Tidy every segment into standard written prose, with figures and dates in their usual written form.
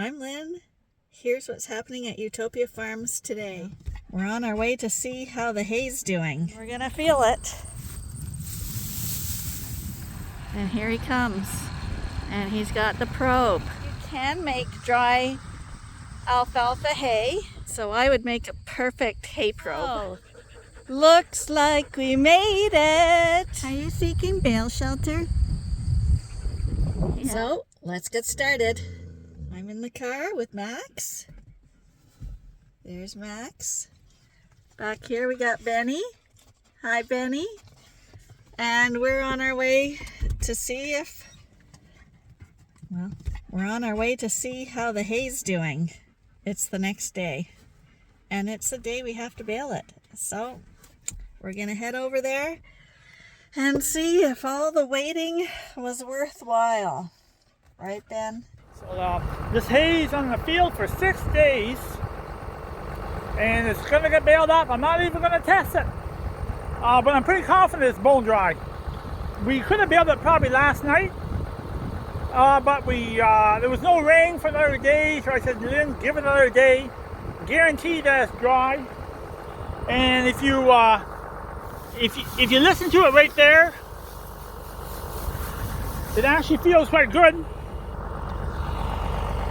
I'm Lynn. Here's what's happening at Utopia Farms today. We're on our way to see how the hay's doing. We're gonna feel it. And here he comes. And he's got the probe. You can make dry alfalfa hay, so I would make a perfect hay probe. Oh, looks like we made it. Are you seeking bale shelter? Yeah. So, let's get started. I'm in the car with Max. There's Max. Back here we got Benny. Hi, Benny. And we're on our way to see how the hay's doing. It's the next day. And it's the day we have to bale it. So, we're going to head over there and see if all the waiting was worthwhile. Right, Ben? So this hay's on the field for 6 days, and it's going to get baled up. I'm not even going to test it, but I'm pretty confident it's bone dry. We could have baled it probably last night, but there was no rain for another day, so I said, Lynn, give it another day. Guarantee that it's dry. And if you listen to it right there, it actually feels quite good.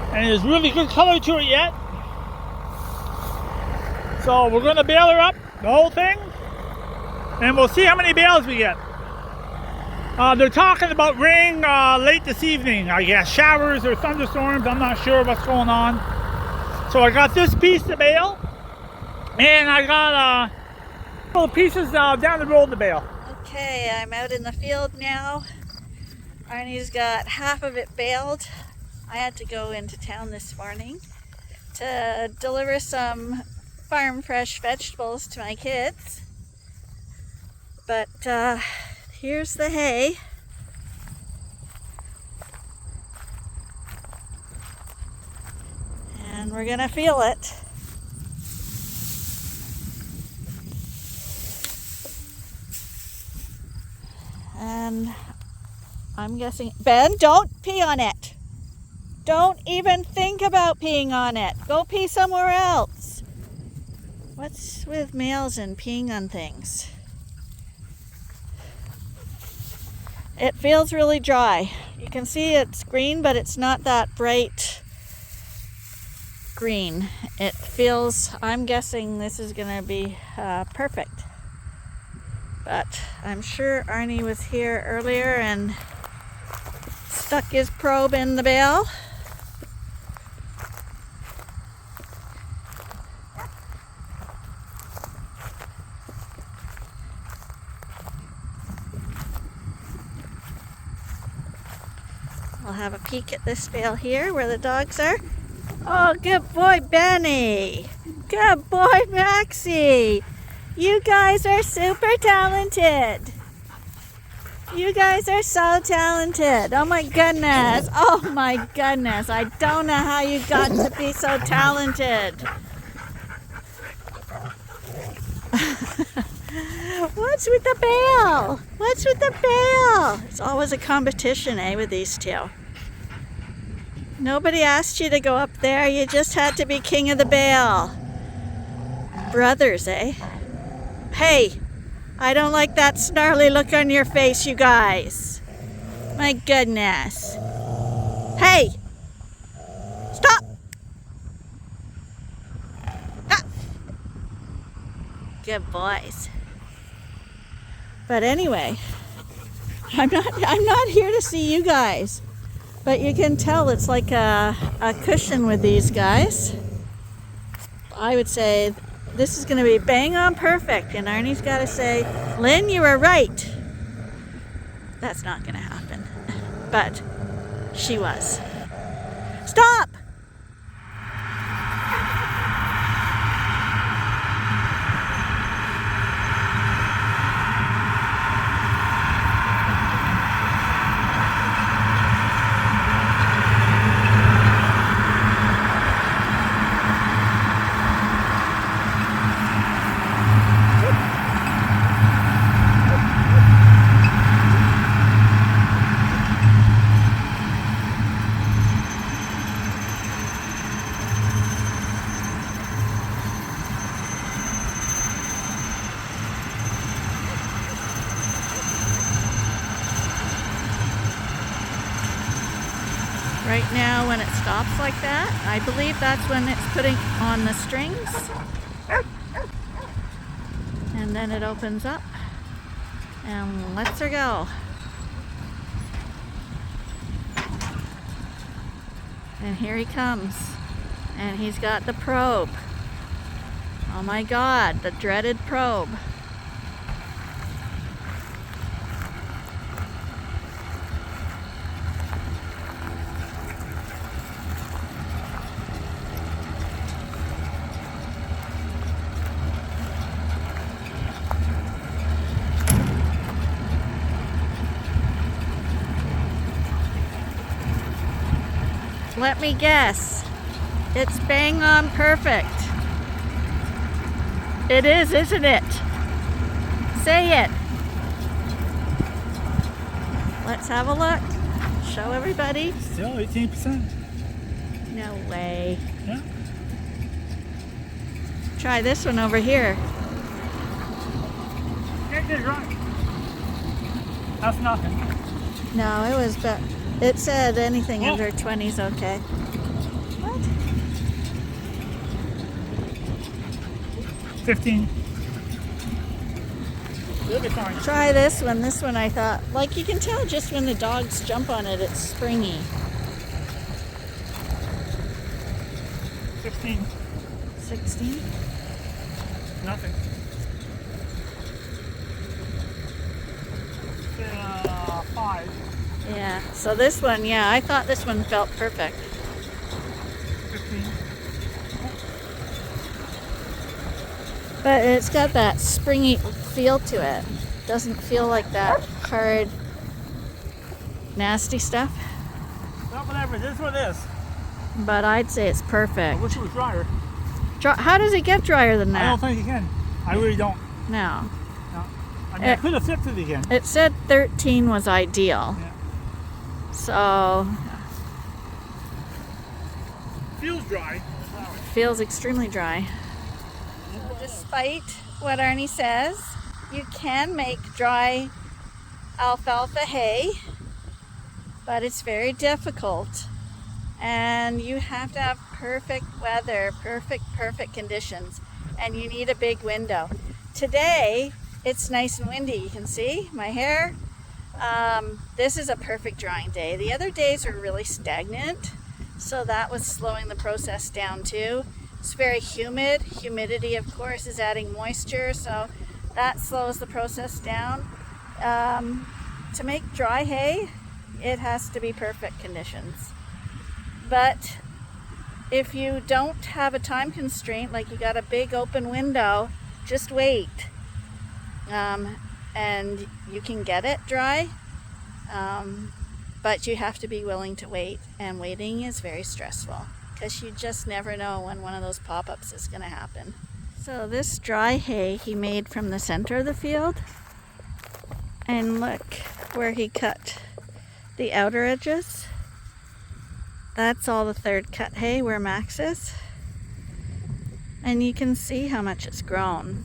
And there's really good color to it yet. So we're going to bale her up, the whole thing, and we'll see how many bales we get. They're talking about rain late this evening, I guess. Showers or thunderstorms, I'm not sure what's going on. So I got this piece to bale, and I got a couple of pieces down the road to bale. Okay, I'm out in the field now. Arnie's got half of it baled. I had to go into town this morning to deliver some farm fresh vegetables to my kids. But here's the hay. And we're gonna feel it. And I'm guessing, Ben, don't pee on it. Don't even think about peeing on it. Go pee somewhere else. What's with males and peeing on things? It feels really dry. You can see it's green, but it's not that bright green. It feels, I'm guessing this is going to be perfect. But I'm sure Arnie was here earlier and stuck his probe in the bale. We'll have a peek at this bale here where the dogs are. Oh, good boy, Benny. Good boy, Maxie. You guys are super talented. You guys are so talented. Oh my goodness. Oh my goodness. I don't know how you got to be so talented. What's with the bale? What's with the bale? It's always a competition, with these two. Nobody asked you to go up there. You just had to be king of the bale. Brothers, eh? Hey, I don't like that snarly look on your face, you guys. My goodness. Hey! Stop! Ah. Good boys. But anyway, I'm not here to see you guys. But you can tell it's like a cushion with these guys. I would say this is going to be bang on perfect. And Arnie's got to say, Lynn, you were right. That's not going to happen. But she was. Stop! Right now when it stops like that, I believe that's when it's putting on the strings. And then it opens up and lets her go. And here he comes. And he's got the probe. Oh my God, the dreaded probe. Let me guess. It's bang on perfect. It is, isn't it? Say it. Let's have a look. Show everybody. Still 18%. No way. Yeah. Try this one over here. It did right. That's nothing. No, it was, but it said anything Oh. under 20 is okay. What? 15. You'll be fine. Try this one. This one I thought, like you can tell just when the dogs jump on it, it's springy. 16. 16? Nothing. 5. Yeah. So this one, yeah, I thought this one felt perfect. 15. But it's got that springy feel to it. Doesn't feel like that hard, nasty stuff. Well, whatever. This is what it is. But I'd say it's I perfect. wish it was drier. How does it get drier than I that? don't think you can. I really don't. No. No. I mean, I could have flipped it again. It said 13 was ideal. Yeah. So, Feels dry. feels extremely dry. Despite what Arnie says, you can make dry alfalfa hay, but it's very difficult. And you have to have perfect weather, perfect conditions, and you need a big window. Today, it's nice and windy. You can see my hair. This is a perfect drying day. The other days are really stagnant, so that was slowing the process down too. It's very humid. Humidity, of course, is adding moisture, so that slows the process down. To make dry hay, it has to be perfect conditions. But if you don't have a time constraint, like you got a big open window, just wait. And you can get it dry, but you have to be willing to wait. And waiting is very stressful because you just never know when one of those pop-ups is going to happen. So this dry hay he made from the center of the field. And look where he cut the outer edges. That's all the third cut hay where Max is. And you can see how much it's grown.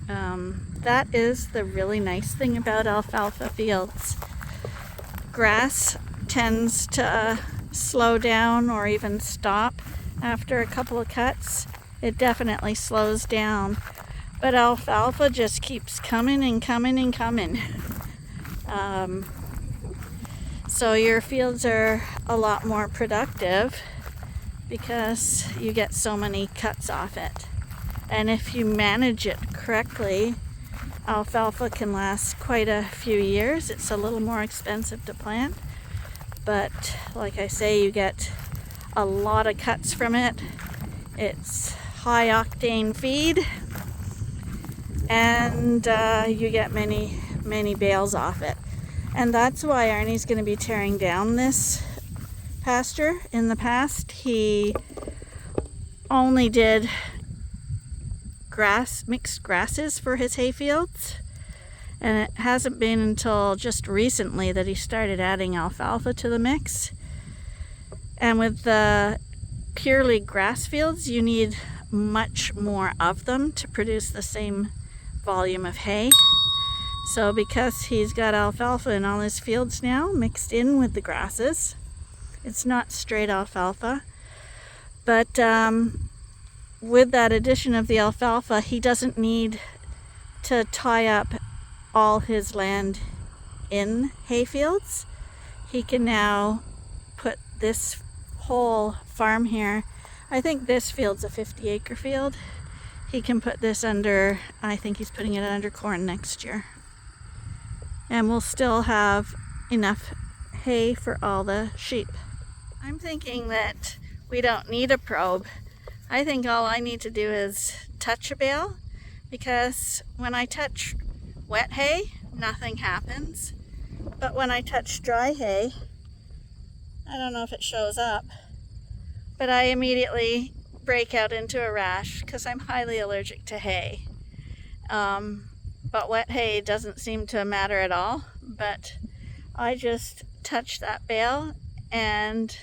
That is the really nice thing about alfalfa fields. Grass tends to slow down or even stop after a couple of cuts. It definitely slows down. But alfalfa just keeps coming and coming and coming. So your fields are a lot more productive because you get so many cuts off it. And if you manage it correctly, alfalfa can last quite a few years. It's a little more expensive to plant, but like I say, you get a lot of cuts from it. It's high octane feed, and you get many bales off it. And that's why Arnie's going to be tearing down this pasture. In the past, he only did mixed grasses for his hay fields, and it hasn't been until just recently that he started adding alfalfa to the mix. And with the purely grass fields, you need much more of them to produce the same volume of hay. So because he's got alfalfa in all his fields now mixed in with the grasses, It's not straight alfalfa, but with that addition of the alfalfa, he doesn't need to tie up all his land in hayfields. He can now put this whole farm here. I think this field's a 50-acre field. He can put this under, I think he's putting it under corn next year. And we'll still have enough hay for all the sheep. I'm thinking that we don't need a probe. I think all I need to do is touch a bale, because when I touch wet hay, nothing happens. But when I touch dry hay, I don't know if it shows up, but I immediately break out into a rash because I'm highly allergic to hay. But wet hay doesn't seem to matter at all. But I just touch that bale, and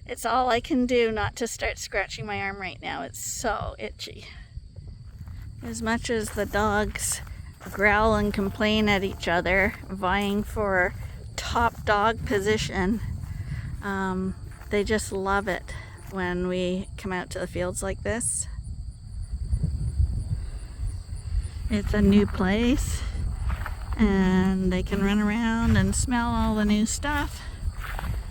it's all I can do not to start scratching my arm right now. It's so itchy. As much as the dogs growl and complain at each other, vying for top dog position, they just love it when we come out to the fields like this. It's a new place, and they can run around and smell all the new stuff.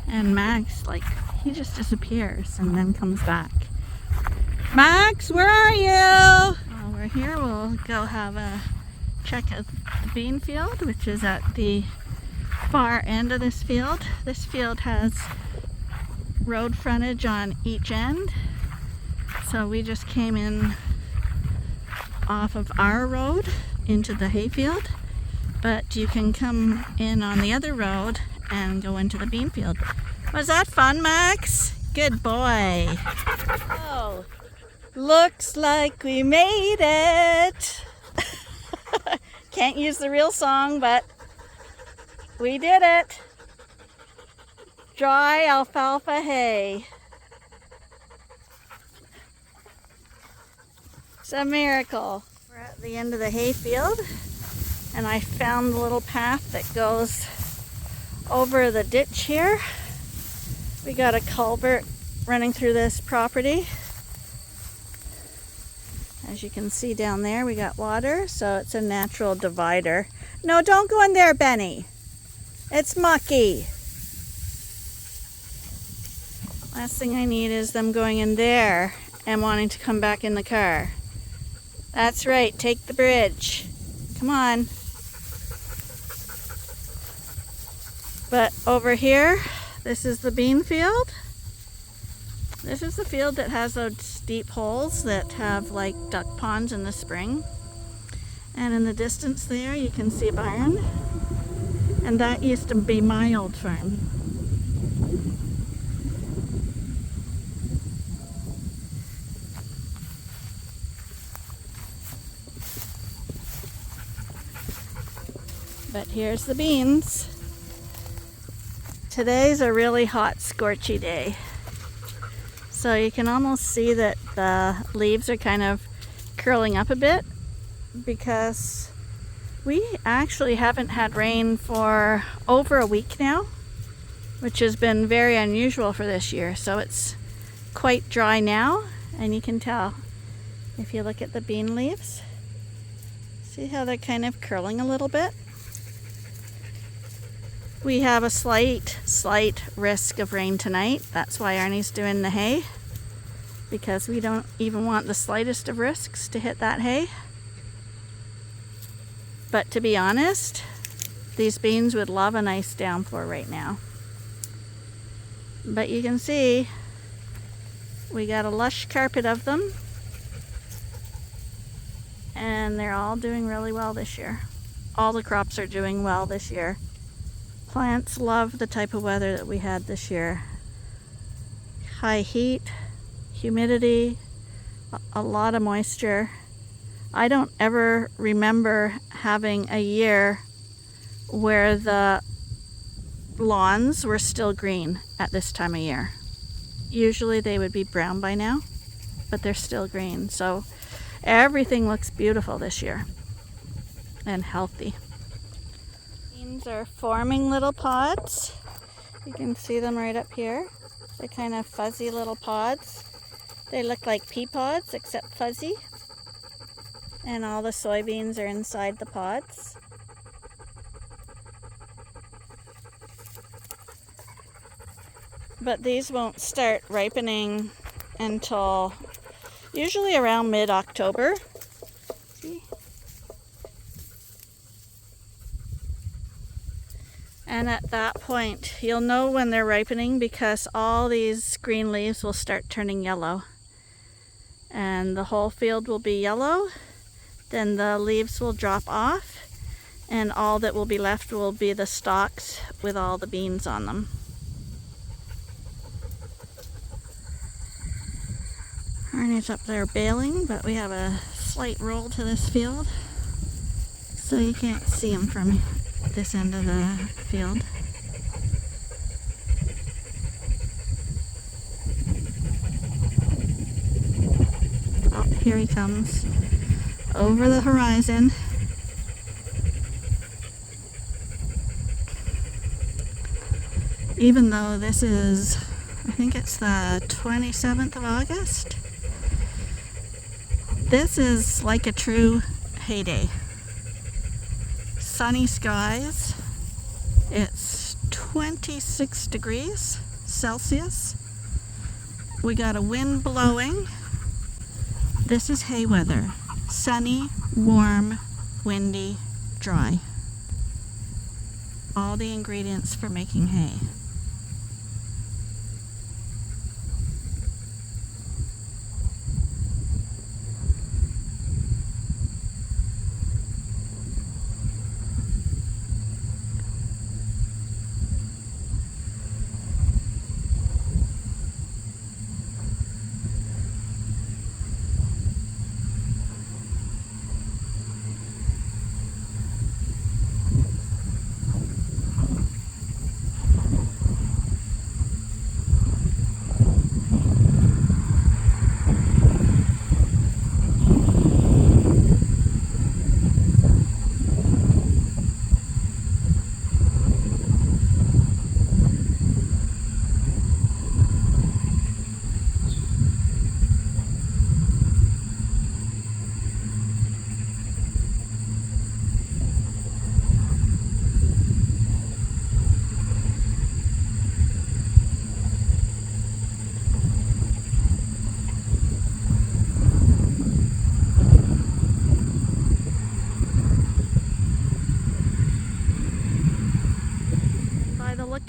And Max, like, he just disappears and then comes back. Max, where are you? While we're here, we'll go have a check at the bean field, which is at the far end of this field. This field has road frontage on each end, so we just came in off of our road into the hayfield, but you can come in on the other road and go into the bean field. Was that fun, Max? Good boy. Oh, looks like we made it. Can't use the real song, but we did it. Dry alfalfa hay. It's a miracle. We're at the end of the hay field, and I found the little path that goes over the ditch here. We got a culvert running through this property. As you can see down there, we got water, so it's a natural divider. No, don't go in there, Benny. It's mucky. Last thing I need is them going in there and wanting to come back in the car. That's right, take the bridge. Come on. But over here, this is the bean field. This is the field that has those deep holes that have like duck ponds in the spring. And in the distance there, you can see a barn. And that used to be my old farm. But here's the beans. Today's a really hot, scorchy day. So you can almost see that the leaves are kind of curling up a bit, because we actually haven't had rain for over a week now, which has been very unusual for this year. So it's quite dry now, and you can tell if you look at the bean leaves. See how they're kind of curling a little bit? We have a slight risk of rain tonight. That's why Arnie's doing the hay, because we don't even want the slightest of risks to hit that hay. But to be honest, these beans would love a nice downpour right now. But you can see we got a lush carpet of them, and they're all doing really well this year. All the crops are doing well this year. Plants love the type of weather that we had this year. High heat, humidity, a lot of moisture. I don't ever remember having a year where the lawns were still green at this time of year. Usually they would be brown by now, but they're still green. So everything looks beautiful this year and healthy. Beans are forming little pods, You can see them right up here. They're kind of fuzzy little pods. They look like pea pods except fuzzy. And all the soybeans are inside the pods. But these won't start ripening until usually around mid-October. And at that point, you'll know when they're ripening because all these green leaves will start turning yellow. And the whole field will be yellow. Then the leaves will drop off, and all that will be left will be the stalks with all the beans on them. Arnie's up there baling, but we have a slight roll to this field, so you can't see him from this end of the field. Oh, here he comes over the horizon. Even though this is, I think it's the 27th of August, this is like a true heyday. Sunny skies. It's 26 degrees Celsius. We got a wind blowing. This is hay weather. Sunny, warm, windy, dry. All the ingredients for making hay.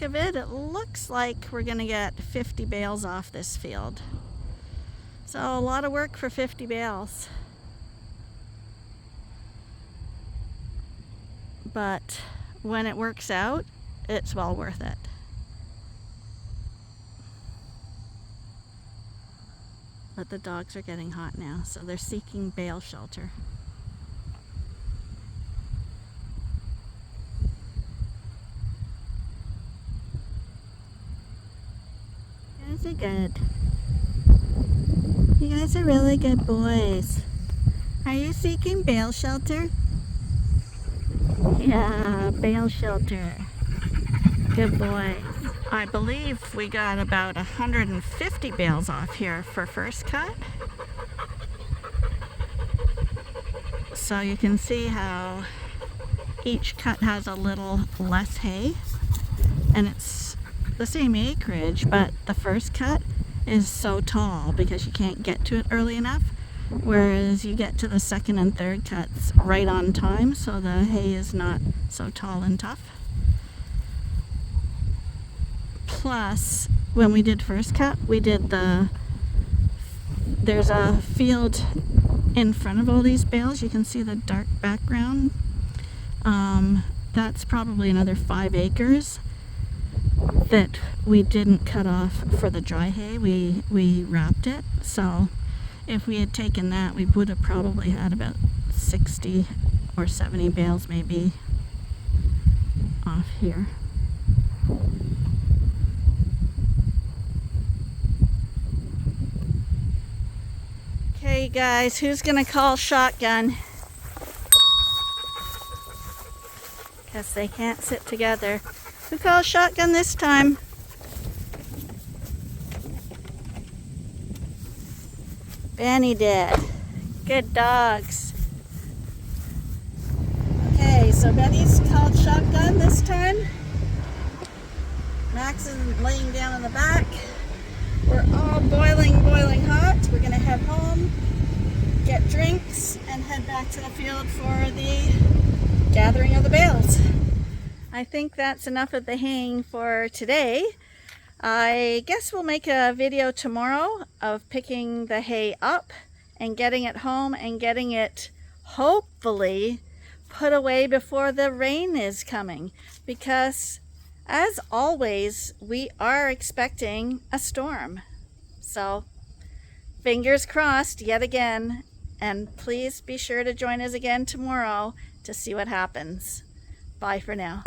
Of it looks like we're gonna get 50 bales off this field. So a lot of work for 50 bales. But when it works out, it's well worth it. But the dogs are getting hot now, so they're seeking bale shelter. You guys are good. You guys are really good boys. Are you seeking bale shelter? Yeah, bale shelter. Good boys. I believe we got about 150 bales off here for first cut. So you can see how each cut has a little less hay, and it's the same acreage, but the first cut is so tall because you can't get to it early enough, whereas you get to the second and third cuts right on time, so the hay is not so tall and tough. Plus, when we did first cut, we did there's a field in front of all these bales. You can see the dark background. That's probably another 5 acres that we didn't cut off for the dry hay. We wrapped it, so if we had taken that, we would have probably had about 60 or 70 bales maybe off here. Okay guys, who's gonna call shotgun? Because they can't sit together. Who calls shotgun this time? Benny did. Good dogs. Okay, so Benny's called shotgun this time. Max is laying down in the back. We're all boiling hot. We're gonna head home, get drinks, and head back to the field for the gathering of the bales. I think that's enough of the haying for today. I guess we'll make a video tomorrow of picking the hay up and getting it home and getting it hopefully put away before the rain is coming, because as always we are expecting a storm. So fingers crossed yet again, and please be sure to join us again tomorrow to see what happens. Bye for now.